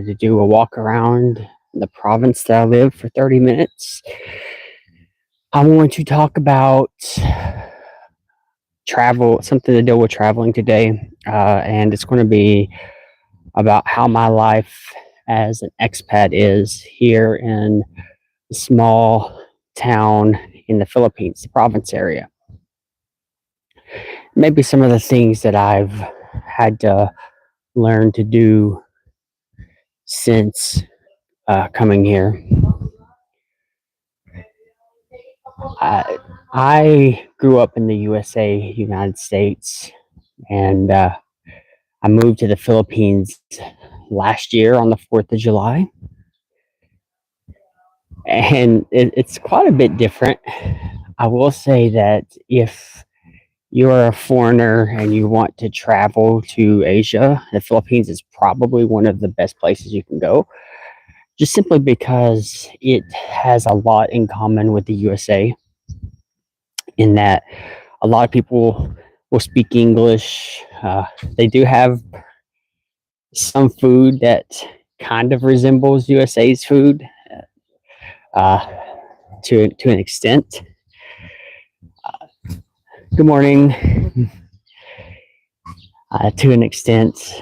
to do a walk around the province that I live for 30 minutes. I'm going to talk about travel, something to do with traveling today, and it's going to be about how my life as an expat is here in a small town in the Philippines, the province area. Maybe some of the things that I've had to learn to do since coming here. I grew up in the USA, United States, and I moved to the Philippines last year on the 4th of July. And it's quite a bit different. I will say that if you're a foreigner and you want to travel to Asia, the Philippines is probably one of the best places you can go, just simply because it has a lot in common with the USA, in that a lot of people will speak English. They do have some food that kind of resembles USA's food uh, to an extent. Good morning. To an extent,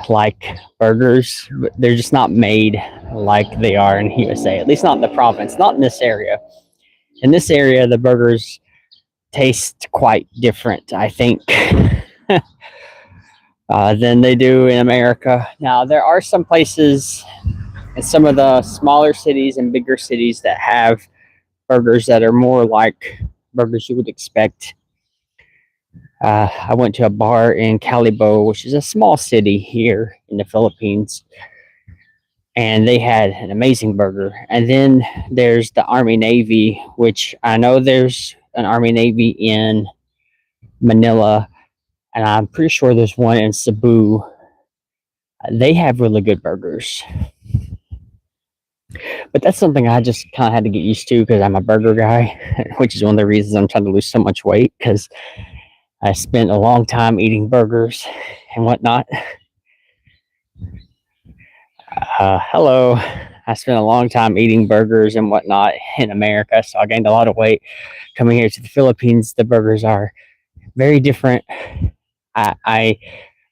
like burgers, but they're just not made like they are in USA. At least not in the province, not in this area. In this area, the burgers taste quite different, I think, than they do in America. Now, there are some places in some of the smaller cities and bigger cities that have burgers that are more like burgers you would expect. I went to a bar in Calibo, which is a small city here in the Philippines, and they had an amazing burger. And then there's the Army Navy, which I know there's an Army Navy in Manila, and I'm pretty sure there's one in Cebu. They have really good burgers. But that's something I just kind of had to get used to because I'm a burger guy, which is one of the reasons I'm trying to lose so much weight, because I spent a long time eating burgers and whatnot. Hello. I spent a long time eating burgers and whatnot in America, so I gained a lot of weight. Coming here to the Philippines, the burgers are very different. I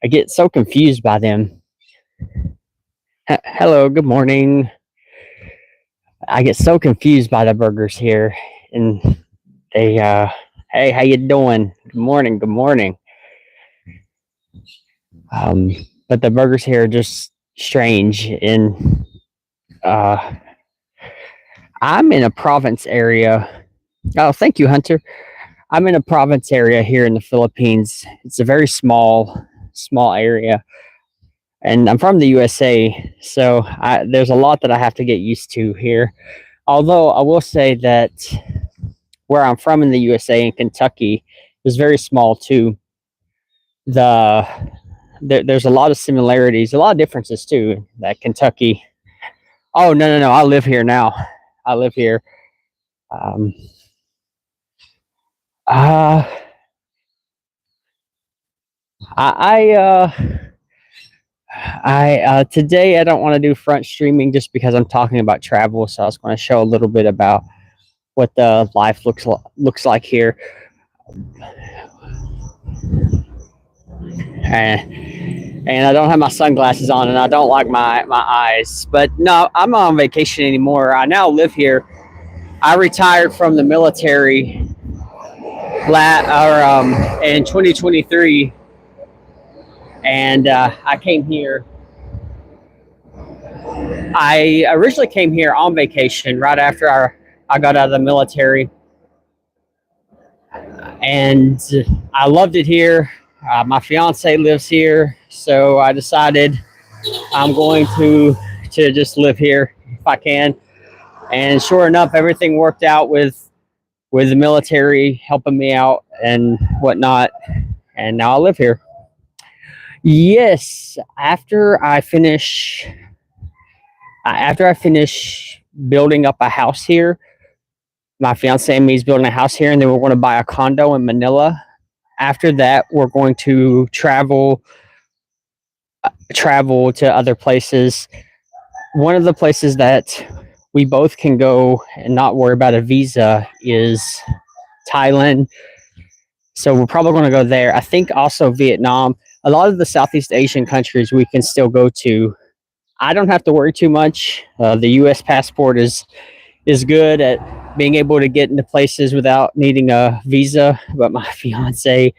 get so confused by them. Hello, good morning. I get so confused by the burgers here, and they hey, how you doing? Good morning, good morning. But the burgers here are just strange. I'm in a province area. Oh, thank you, Hunter. I'm in a province area here in the Philippines. It's a very small area, and I'm from the USA, so there's a lot that I have to get used to here. Although I will say that where I'm from in the USA, in Kentucky, is very small too. There's a lot of similarities, a lot of differences too. That Kentucky. Oh, no! I live here now. I live here. Um, uh, I today I don't want to do front streaming just because I'm talking about travel. So I was going to show a little bit about what the life looks like here. And I don't have my sunglasses on, and I don't like my eyes. But no, I'm not on vacation anymore. I now live here. I retired from the military in 2023, and I came here. I originally came here on vacation right after I got out of the military, and I loved it here. My fiance lives here, so I decided I'm going to just live here if I can. And sure enough, everything worked out with the military helping me out and whatnot, and now I live here. Yes, after I finish building up a house here, my fiance and me is building a house here, and then we're going to buy a condo in Manila. After that, we're going to travel travel to other places. One of the places that we both can go and not worry about a visa is Thailand. So we're probably going to go there. I think also Vietnam. A lot of the Southeast Asian countries we can still go to. I don't have to worry too much. The U.S. passport is good at being able to get into places without needing a visa. But my fiance,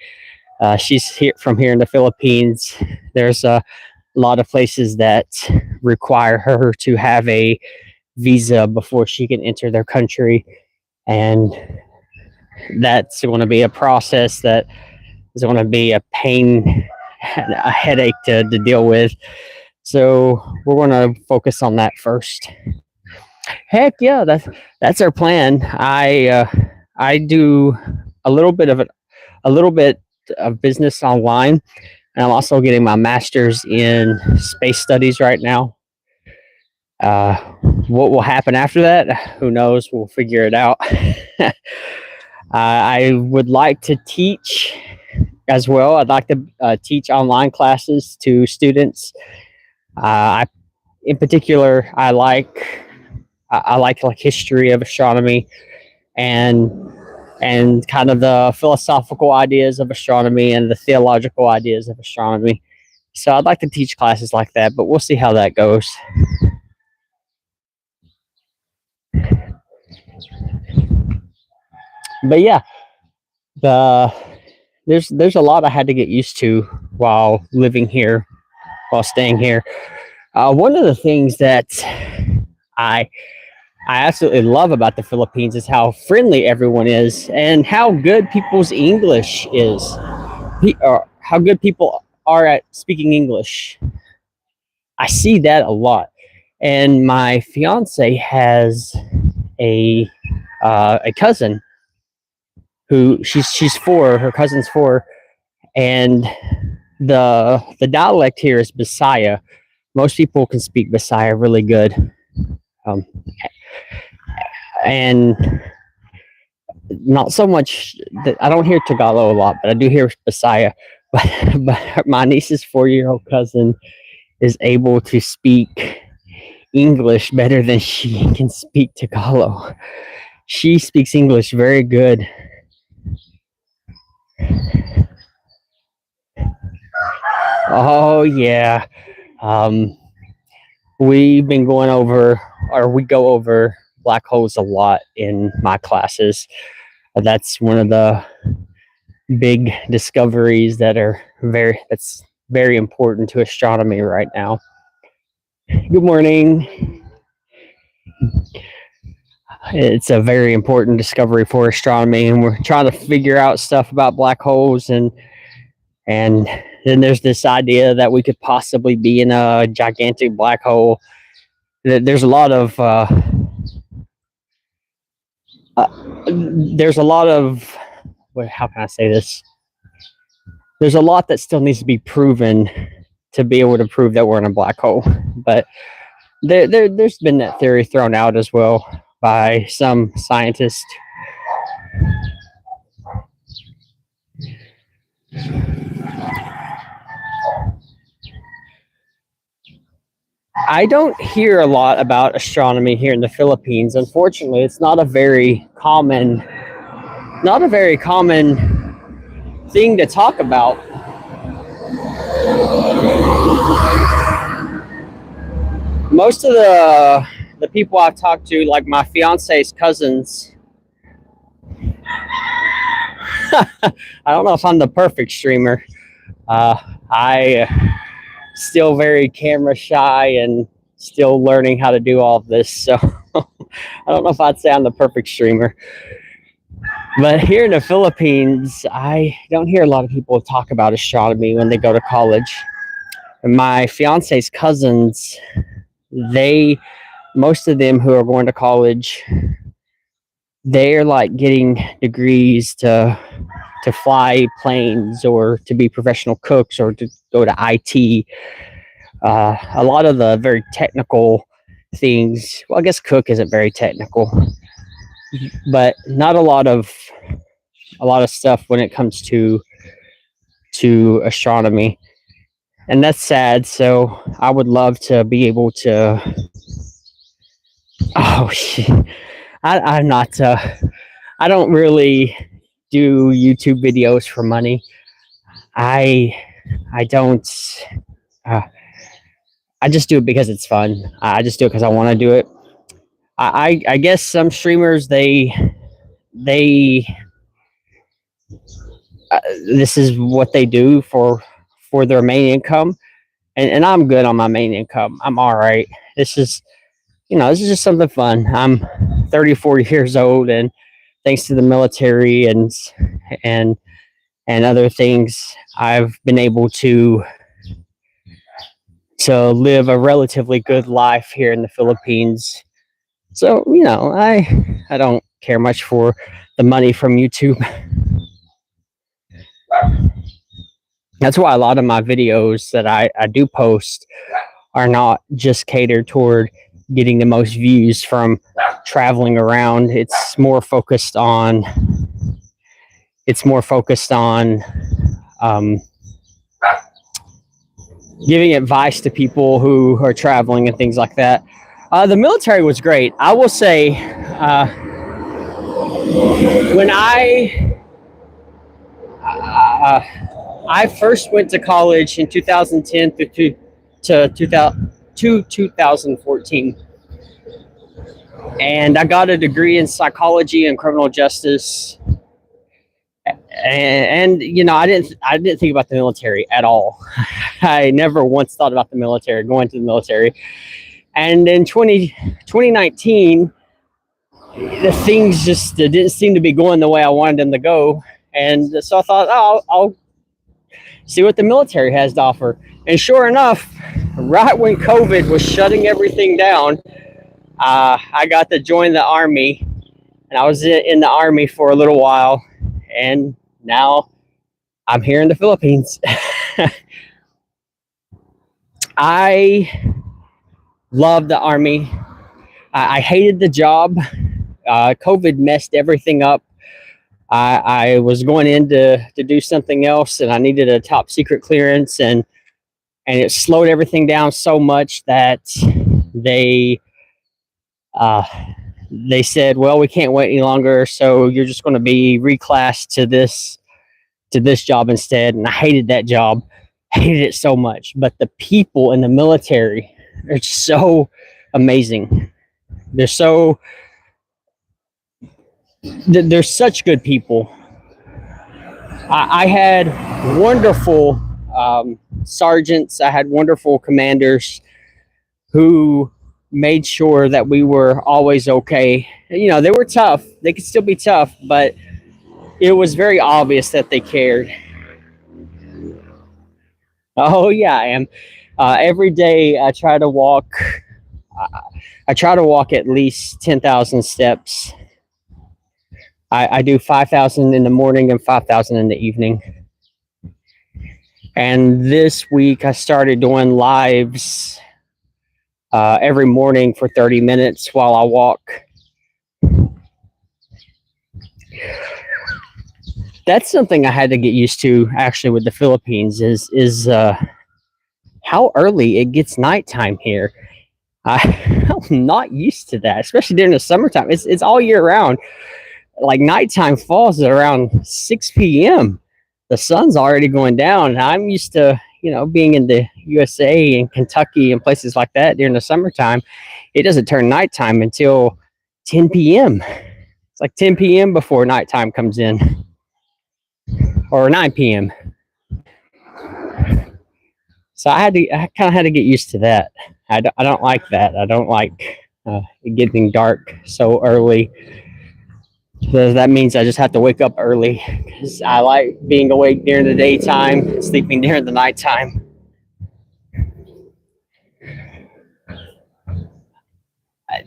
she's here from here in the Philippines. There's a lot of places that require her to have a visa before she can enter their country, and that's going to be a process that is going to be a pain, a headache to deal with. So we're going to focus on that first. Heck yeah, that's our plan. I do a little bit of a little bit of business online, and I'm also getting my master's in space studies right now. What will happen after that? Who knows? We'll figure it out. I would like to teach as well. I'd like to teach online classes to students. In particular, I like history of astronomy and kind of the philosophical ideas of astronomy and the theological ideas of astronomy. So I'd like to teach classes like that, but we'll see how that goes. But yeah, there's a lot I had to get used to while living here, while staying here. One of the things that I absolutely love about the Philippines is how friendly everyone is and how good people's English is. How good people are at speaking English. I see that a lot. And my fiance has a cousin who she's 4. Her cousin's 4, and the dialect here is Bisaya. Most people can speak Bisaya really good, and not so much. I don't hear Tagalog a lot, but I do hear Bisaya. But my niece's 4-year-old cousin is able to speak English better than she can speak Tagalog. She speaks English very good. Oh yeah. We've been going over, or we go over black holes a lot in my classes. That's one of the big discoveries that's very important to astronomy right now. Good morning. It's a very important discovery for astronomy, and we're trying to figure out stuff about black holes, and then there's this idea that we could possibly be in a gigantic black hole. There's a lot of how can I say this? There's a lot that still needs to be proven to be able to prove that we're in a black hole. But there's been that theory thrown out as well by some scientists. I don't hear a lot about astronomy here in the Philippines. Unfortunately, it's not a very common thing to talk about. Most of the people I've talked to, like my fiance's cousins, I don't know if I'm the perfect streamer. I still very camera shy and still learning how to do all of this. So I don't know if I'd say I'm the perfect streamer. But here in the Philippines, I don't hear a lot of people talk about astronomy when they go to college. And my fiance's cousins, most of them who are going to college, they're like getting degrees to fly planes or to be professional cooks or to go to IT. A lot of the very technical things. Well, I guess cook isn't very technical, but not a lot of stuff when it comes to astronomy. and that's sad. So I would love to be able to. Oh shit! I'm not. I don't really do YouTube videos for money. I I don't. Uh, I just do it because it's fun. I just do it because I want to do it. I guess some streamers they this is what they do for their main income, and I'm good on my main income. I'm all right. This is this is just something fun. I'm 34 years old, and thanks to the military and and other things, I've been able to live a relatively good life here in the Philippines. So I don't care much for the money from YouTube. That's why a lot of my videos that I do post are not just catered toward getting the most views from traveling around. It's more focused on giving advice to people who are traveling and things like that. The military was great. I will say, when uh, I first went to college in 2010 to 2014, and I got a degree in psychology and criminal justice. And I didn't think about the military at all. I never once thought about the military, going to the military. And in 2019, the things just didn't seem to be going the way I wanted them to go. And so I thought, oh, I'll see what the military has to offer. And sure enough, right when COVID was shutting everything down, I got to join the Army. And I was in the Army for a little while. And now I'm here in the Philippines. I love the Army. I hated the job. COVID messed everything up. I was going in to do something else, and I needed a top secret clearance, and it slowed everything down so much that they uh, they said, "Well, we can't wait any longer, so you're just going to be reclassed to this job instead." And I hated that job, hated it so much. But the people in the military are so amazing. They're such good people. I had wonderful sergeants. I had wonderful commanders who made sure that we were always okay. They were tough. They could still be tough, but it was very obvious that they cared. Oh yeah, I am. Every day I try to walk. I try to walk at least 10,000 steps. I do 5,000 in the morning and 5,000 in the evening. And this week I started doing lives every morning for 30 minutes while I walk. That's something I had to get used to actually with the Philippines is how early it gets nighttime here. I'm not used to that, especially during the summertime. It's all year round. Like nighttime falls at around 6 p.m. The sun's already going down, and I'm used to being in the USA and Kentucky and places like that during the summertime. It doesn't turn nighttime until 10 p.m. It's like 10 p.m. before nighttime comes in, or 9 p.m. So I kind of had to get used to that. I don't like that. I don't like it getting dark so early. So that means I just have to wake up early because I like being awake during the daytime, sleeping during the nighttime.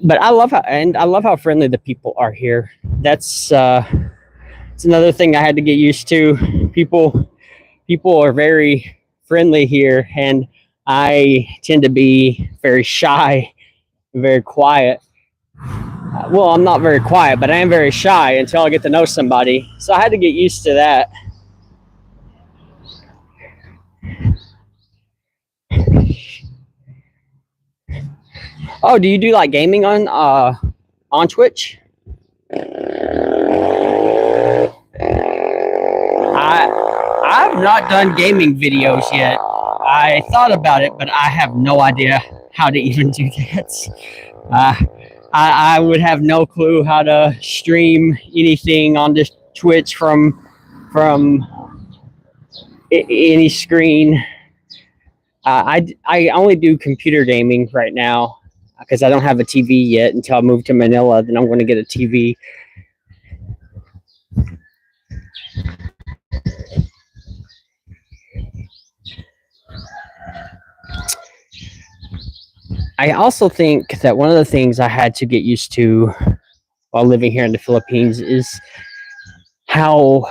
But I love how friendly the people are here. It's another thing I had to get used to. People are very friendly here, and I tend to be very shy, very quiet. Well, I'm not very quiet, but I am very shy until I get to know somebody. So I had to get used to that. Oh, do you do like gaming on Twitch? I've not done gaming videos yet. I thought about it, but I have no idea how to even do that. Uh, I would have no clue how to stream anything on this Twitch from any screen. I only do computer gaming right now because I don't have a TV yet. Until I move to Manila, then I'm going to get a TV. I also think that one of the things I had to get used to while living here in the Philippines is how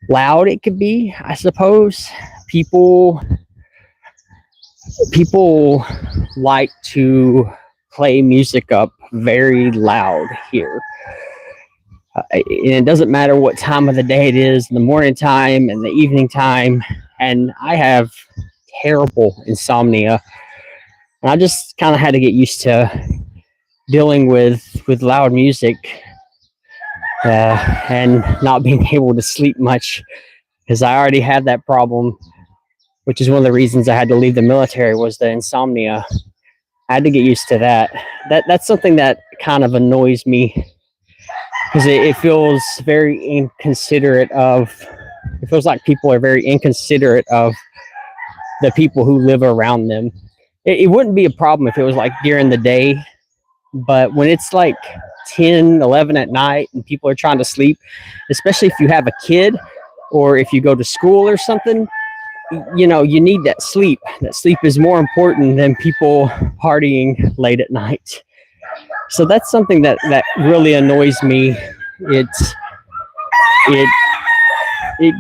loud it could be, I suppose. People like to play music up very loud here. And it doesn't matter what time of the day it is, in the morning time and the evening time. And I have terrible insomnia. And I just kind of had to get used to dealing with loud music and not being able to sleep much, because I already had that problem, which is one of the reasons I had to leave the military, was the insomnia. I had to get used to that. That's something that kind of annoys me, because it feels very inconsiderate of, it feels like people are very inconsiderate of the people who live around them. It wouldn't be a problem if it was like during the day, but when it's like 10, 11 at night and people are trying to sleep, especially if you have a kid or if you go to school or something, you know, you need that sleep. That sleep is more important than people partying late at night. So that's something that really annoys me. It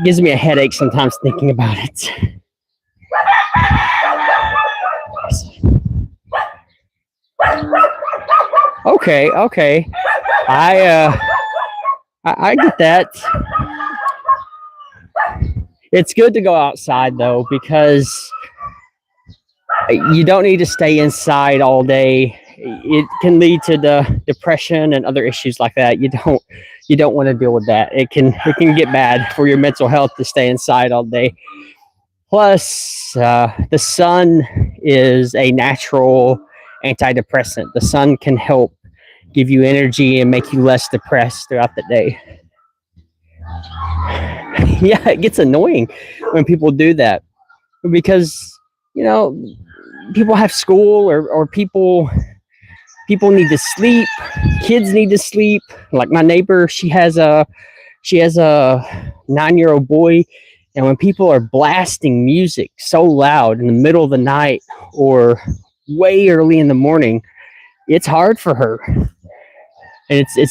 gives me a headache sometimes thinking about it. Okay. I get that. It's good to go outside though, because you don't need to stay inside all day. It can lead to depression and other issues like that. You don't want to deal with that. It can get bad for your mental health to stay inside all day. Plus, the sun is a natural antidepressant. The sun can help give you energy and make you less depressed throughout the day. Yeah, it gets annoying when people do that, because, you know, people have school, or people need to sleep. Kids need to sleep. Like my neighbor, she has a 9-year-old boy, and when people are blasting music so loud in the middle of the night or way early in the morning, it's hard for her. And it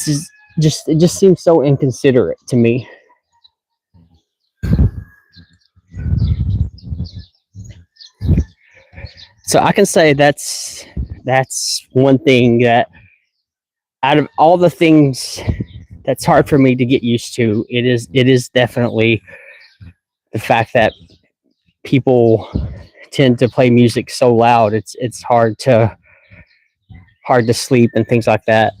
just seems so inconsiderate to me. So I can say that's one thing that, out of all the things that's hard for me to get used to, it is definitely the fact that people tend to play music so loud. It's hard to sleep and things like that.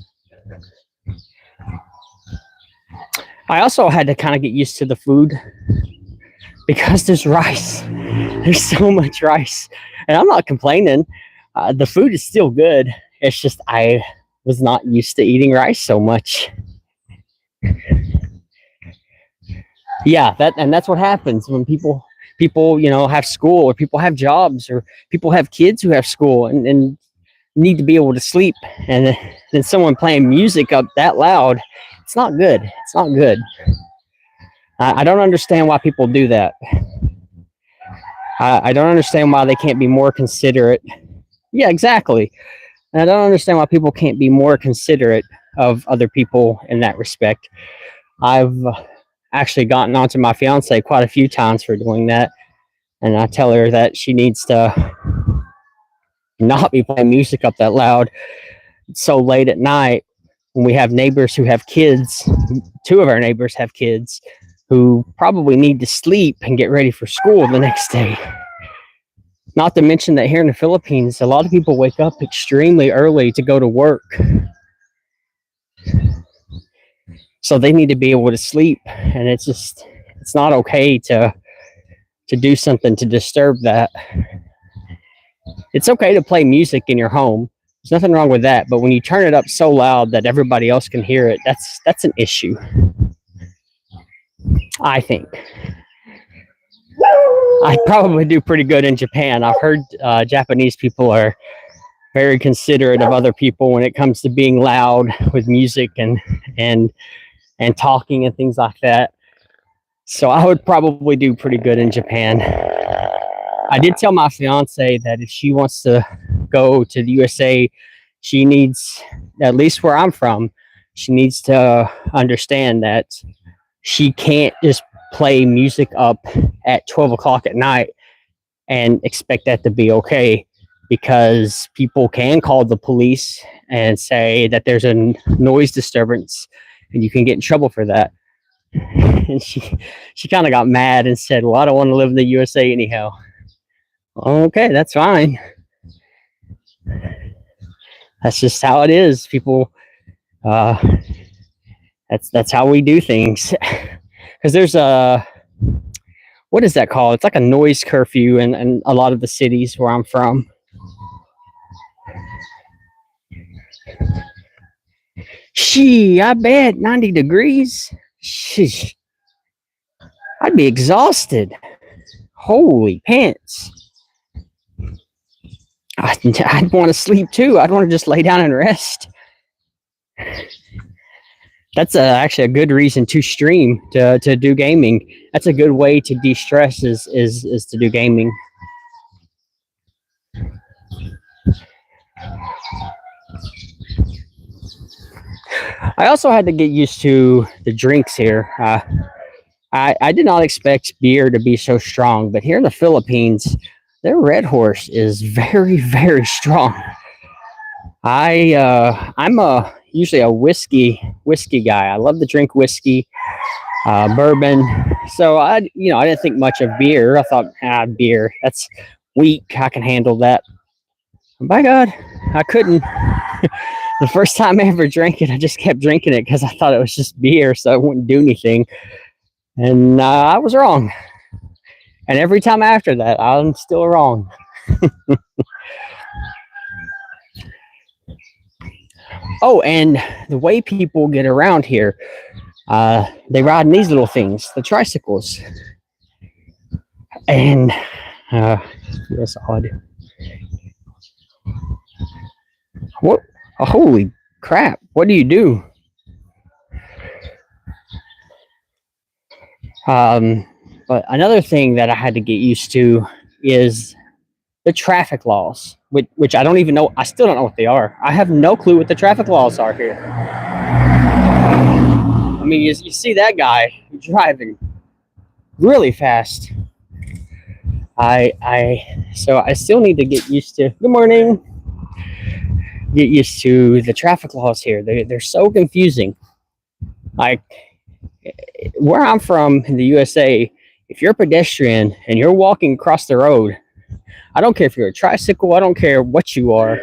I also had to kind of get used to the food, because there's rice. There's so much rice, and I'm not complaining. The food is still good. It's just I was not used to eating rice so much. Yeah, that's what happens when people have school, or people have jobs, or people have kids who have school and need to be able to sleep, and then someone playing music up that loud, it's not good. It's not good. I don't understand why people do that. I don't understand why they can't be more considerate. Yeah, exactly. And I don't understand why people can't be more considerate of other people in that respect. I've actually gotten onto my fiance quite a few times for doing that, and I tell her that she needs to not be playing music up that loud so late at night, when we have neighbors who have kids. Two of our neighbors have kids who probably need to sleep and get ready for school the next day. Not to mention that here in the Philippines, a lot of people wake up extremely early to go to work. So they need to be able to sleep. And it's not okay to do something to disturb that. It's okay to play music in your home. There's nothing wrong with that. But when you turn it up so loud that everybody else can hear it, that's an issue, I think. I probably do pretty good in Japan. I've heard Japanese people are very considerate of other people when it comes to being loud with music and talking and things like that. So I would probably do pretty good in Japan. I did tell my fiance that if she wants to go to the USA, she needs, at least where I'm from, she needs to understand that she can't just play music up at 12 o'clock at night and expect that to be okay, because people can call the police and say that there's a noise disturbance and you can get in trouble for that. And she kind of got mad and said, well, I don't want to live in the USA anyhow. Okay, that's fine. That's just how it is. People, that's how we do things. Because there's what is that called? It's like a noise curfew in a lot of the cities where I'm from. I bet 90 degrees. Sheesh. I'd be exhausted. Holy pants. I'd want to sleep too. I'd want to just lay down and rest. That's actually a good reason to stream, to do gaming. That's a good way to de-stress is to do gaming. I also had to get used to the drinks here. I did not expect beer to be so strong, but here in the Philippines, their Red Horse is very, very strong. I'm usually a whiskey guy. I love to drink whiskey, bourbon. So I didn't think much of beer. I thought, beer, that's weak. I can handle that. And by God, I couldn't. The first time I ever drank it, I just kept drinking it because I thought it was just beer, so it wouldn't do anything. And I was wrong. And every time after that, I'm still wrong. Oh, and the way people get around here, they ride in these little things, the tricycles. And that's odd. What? Oh, holy crap! What do you do? But another thing that I had to get used to is the traffic laws, which I don't even know. I still don't know what they are. I have no clue what the traffic laws are here. I mean, you see that guy driving really fast. So I still need to get used to. Good morning. Get used to the traffic laws here. They're so confusing. Like where I'm from in the USA, if you're a pedestrian and you're walking across the road, I don't care if you're a tricycle, I don't care what you are,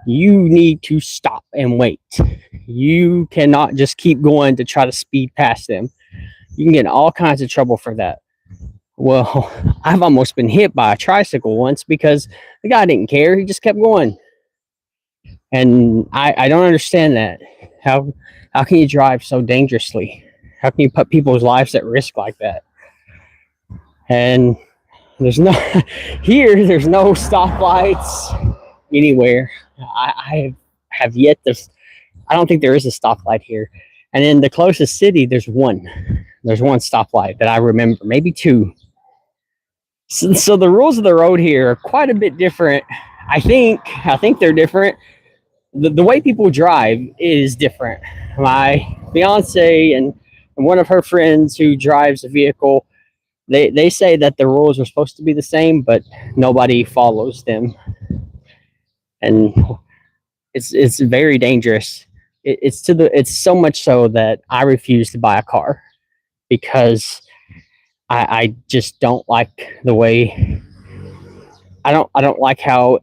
you need to stop and wait. You cannot just keep going to try to speed past them. You can get in all kinds of trouble for that. Well, I've almost been hit by a tricycle once because the guy didn't care. He just kept going. And I don't understand that. How can you drive so dangerously? How can you put people's lives at risk like that? And there's no stoplights anywhere. I have yet to. I don't think there is a stoplight here. And in the closest city, there's one. There's one stoplight that I remember, maybe two. So the rules of the road here are quite a bit different. I think they're different. The way people drive is different. My fiance and one of her friends who drives a vehicle, they say that the rules are supposed to be the same, but nobody follows them, and it's very dangerous. It's so much so that I refuse to buy a car because I just don't like the way I don't like how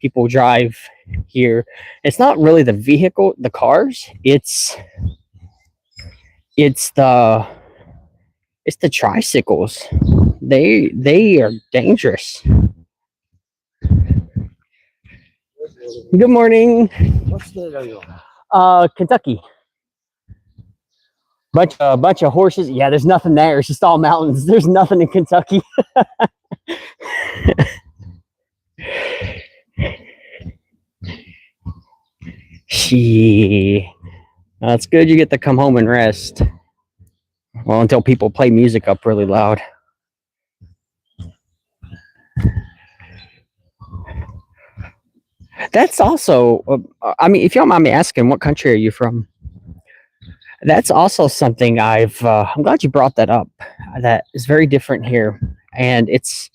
people drive here. It's not really the vehicle, the cars. It's the it's the tricycles. They are dangerous. Good morning. What state are you? Kentucky. Bunch of horses. Yeah, there's nothing there. It's just all mountains. There's nothing in Kentucky. She. That's good. You get to come home and rest. Well, until people play music up really loud. That's also. I mean, if you don't mind me asking, what country are you from? That's also something I've. I'm glad you brought that up. That is very different here, and it's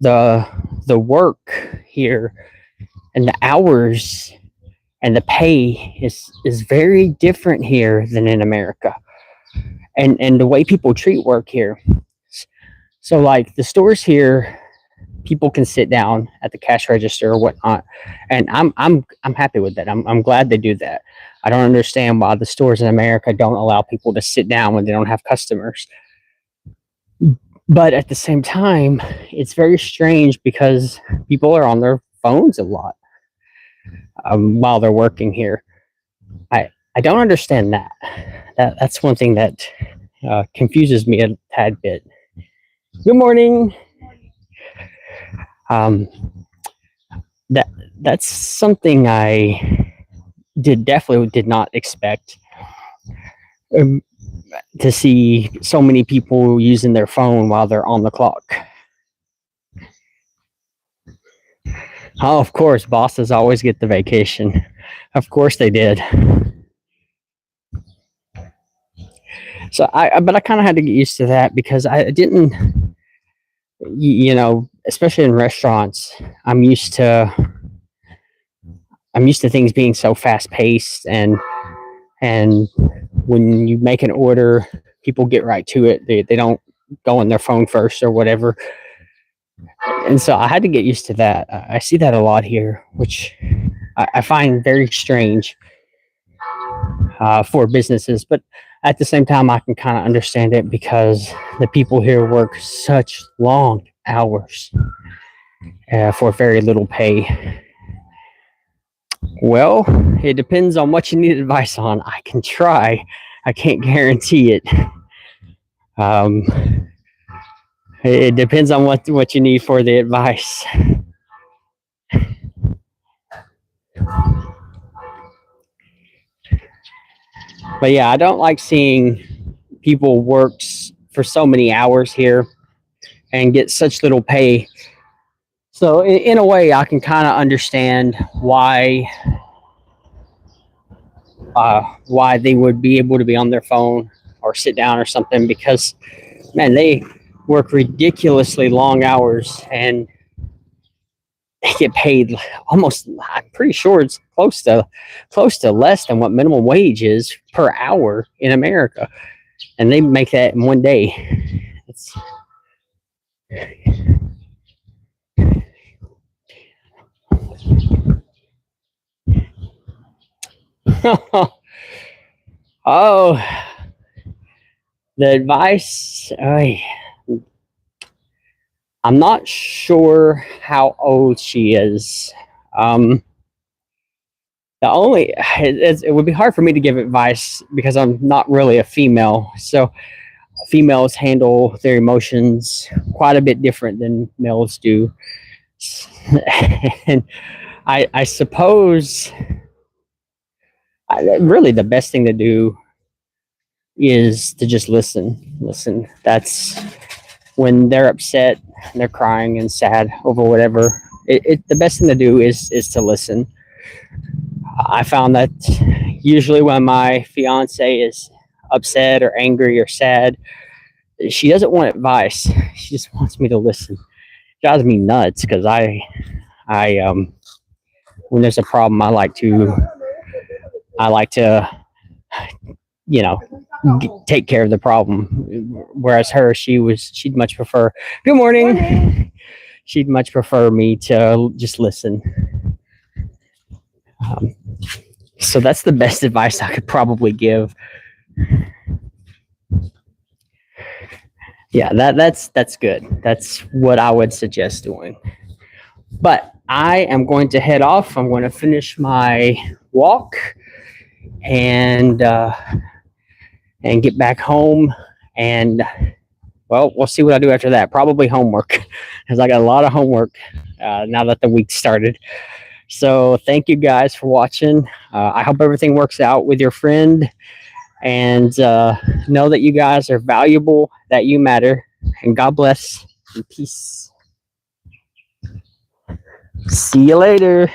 the the work here and the hours and the pay is very different here than in America, and the way people treat work here. So like the stores here, people can sit down at the cash register or whatnot, and I'm happy with that. I'm glad they do that. I don't understand why the stores in America don't allow people to sit down when they don't have customers. But at the same time, it's very strange because people are on their phones a lot while they're working here. I don't understand that. That's one thing that confuses me a tad bit. Good morning. Um, that that's something I definitely did not expect. To see so many people using their phone while they're on the clock. Oh, of course, bosses always get the vacation. Of course they did. So but I kind of had to get used to that because I didn't, especially in restaurants, I'm used to things being so fast paced, and when you make an order, people get right to it. They don't go on their phone first or whatever. And so I had to get used to that. I see that a lot here, which I find very strange for businesses. But at the same time, I can kind of understand it because the people here work such long hours for very little pay. Well, it depends on what you need advice on. I can try. I can't guarantee it. It depends on what you need for the advice. But yeah, I don't like seeing people work for so many hours here and get such little pay. So in a way, I can kind of understand why they would be able to be on their phone or sit down or something, because man, they work ridiculously long hours and they get paid almost, I'm pretty sure it's close to less than what minimum wage is per hour in America, and they make that in one day. It's oh, the advice. I'm not sure how old she is. It would be hard for me to give advice because I'm not really a female. So females handle their emotions quite a bit different than males do. And I suppose really the best thing to do is to just listen. That's when they're upset and they're crying and sad over whatever. The best thing to do is to listen. I found that usually when my fiance is upset or angry or sad, she doesn't want advice. She just wants me to listen. It drives me nuts because I when there's a problem, I like to take care of the problem. Whereas she'd much prefer. Good morning. She'd much prefer me to just listen. Um, so that's the best advice I could probably give. Yeah, that's good. That's what I would suggest doing. But I am going to head off. I'm going to finish my walk and get back home. And well, we'll see what I do after that. Probably homework, because I got a lot of homework now that the week started. So thank you guys for watching. I hope everything works out with your friend, and know that you guys are valuable, that you matter, and God bless and peace. See you later.